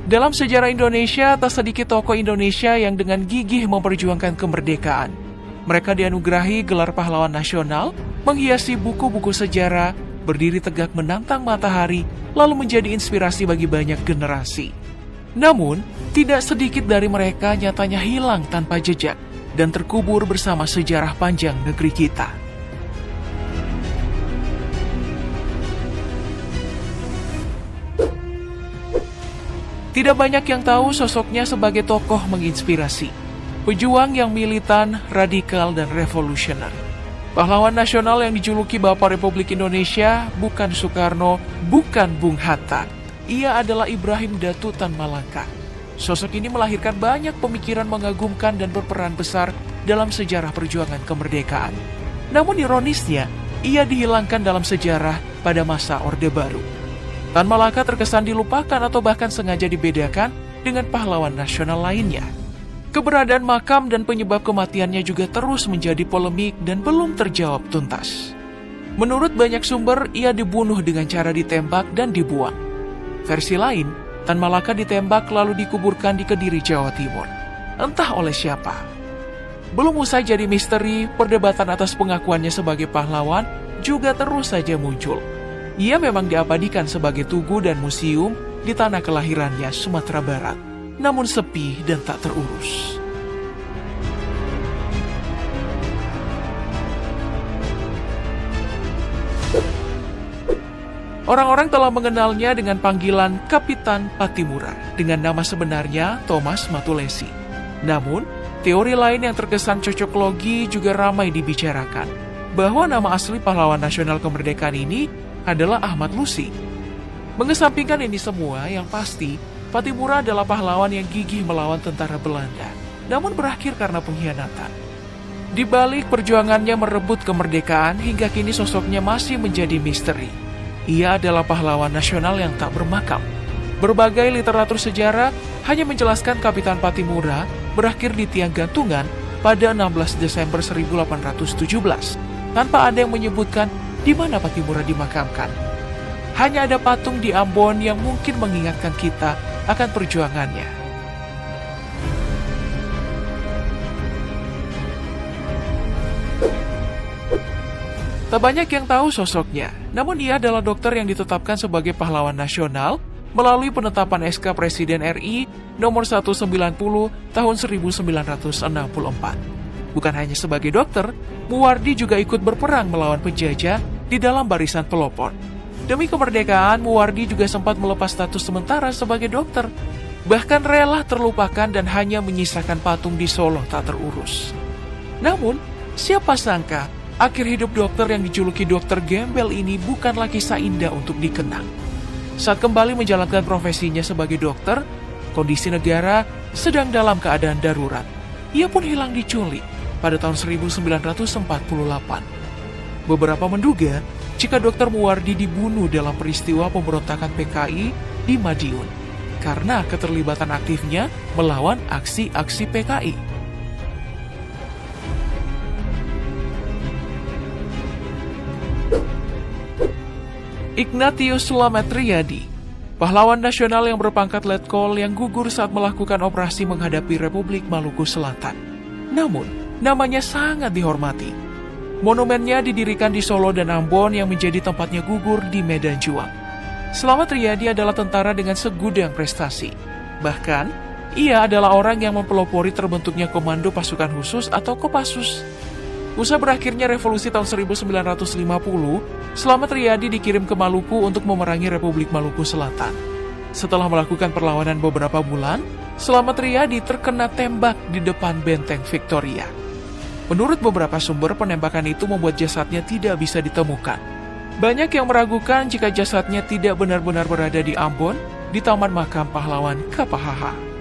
Dalam sejarah Indonesia, tak sedikit tokoh Indonesia yang dengan gigih memperjuangkan kemerdekaan. Mereka dianugerahi gelar pahlawan nasional, menghiasi buku-buku sejarah, berdiri tegak menantang matahari, lalu menjadi inspirasi bagi banyak generasi. Namun, tidak sedikit dari mereka nyatanya hilang tanpa jejak dan terkubur bersama sejarah panjang negeri kita. Tidak banyak yang tahu sosoknya sebagai tokoh menginspirasi. Pejuang yang militan, radikal, dan revolusioner. Pahlawan nasional yang dijuluki Bapak Republik Indonesia bukan Soekarno, bukan Bung Hatta. Ia adalah Ibrahim Datu Tan Malaka. Sosok ini melahirkan banyak pemikiran mengagumkan dan berperan besar dalam sejarah perjuangan kemerdekaan. Namun ironisnya, ia dihilangkan dalam sejarah pada masa Orde Baru. Tan Malaka terkesan dilupakan atau bahkan sengaja dibedakan dengan pahlawan nasional lainnya. Keberadaan makam dan penyebab kematiannya juga terus menjadi polemik dan belum terjawab tuntas. Menurut banyak sumber, ia dibunuh dengan cara ditembak dan dibuang. Versi lain, Tan Malaka ditembak lalu dikuburkan di Kediri, Jawa Timur. Entah oleh siapa. Belum usai jadi misteri, perdebatan atas pengakuannya sebagai pahlawan juga terus saja muncul. Ia memang diabadikan sebagai tugu dan museum di tanah kelahirannya, Sumatera Barat. Namun sepi dan tak terurus. Orang-orang telah mengenalnya dengan panggilan Kapitan Patimura, dengan nama sebenarnya Thomas Matulesi. Namun, teori lain yang terkesan cocok logi juga ramai dibicarakan, bahwa nama asli pahlawan nasional kemerdekaan ini adalah Ahmad Lusi. Mengesampingkan ini semua, yang pasti Patimura adalah pahlawan yang gigih melawan tentara Belanda, namun berakhir karena pengkhianatan. Di balik perjuangannya merebut kemerdekaan, hingga kini sosoknya masih menjadi misteri. Ia adalah pahlawan nasional yang tak bermakam. Berbagai literatur sejarah hanya menjelaskan Kapitan Patimura berakhir di tiang gantungan pada 16 Desember 1817, tanpa ada yang menyebutkan di mana Patimura dimakamkan. Hanya ada patung di Ambon yang mungkin mengingatkan kita akan perjuangannya. Tak banyak yang tahu sosoknya, namun dia adalah dokter yang ditetapkan sebagai pahlawan nasional melalui penetapan SK Presiden RI nomor 190 tahun 1964. Bukan hanya sebagai dokter, Muwardi juga ikut berperang melawan penjajah di dalam barisan pelopor. Demi kemerdekaan, Muwardi juga sempat melepas status sementara sebagai dokter. Bahkan rela terlupakan dan hanya menyisakan patung di Solo tak terurus. Namun, siapa sangka, akhir hidup dokter yang dijuluki Dokter Gembel ini bukanlah kisah indah untuk dikenang. Saat kembali menjalankan profesinya sebagai dokter, kondisi negara sedang dalam keadaan darurat. Ia pun hilang diculik pada tahun 1948. Beberapa menduga, jika Dr. Muwardi dibunuh dalam peristiwa pemberontakan PKI di Madiun karena keterlibatan aktifnya melawan aksi-aksi PKI. Ignatius Slamet Riyadi, pahlawan nasional yang berpangkat Letkol yang gugur saat melakukan operasi menghadapi Republik Maluku Selatan. Namun, namanya sangat dihormati. Monumennya didirikan di Solo dan Ambon yang menjadi tempatnya gugur di medan juang. Slamet Riyadi adalah tentara dengan segudang prestasi. Bahkan, ia adalah orang yang mempelopori terbentuknya Komando Pasukan Khusus atau Kopassus. Usai berakhirnya revolusi tahun 1950, Slamet Riyadi dikirim ke Maluku untuk memerangi Republik Maluku Selatan. Setelah melakukan perlawanan beberapa bulan, Slamet Riyadi terkena tembak di depan benteng Victoria. Menurut beberapa sumber, penembakan itu membuat jasadnya tidak bisa ditemukan. Banyak yang meragukan jika jasadnya tidak benar-benar berada di Ambon, di Taman Makam Pahlawan KPHH.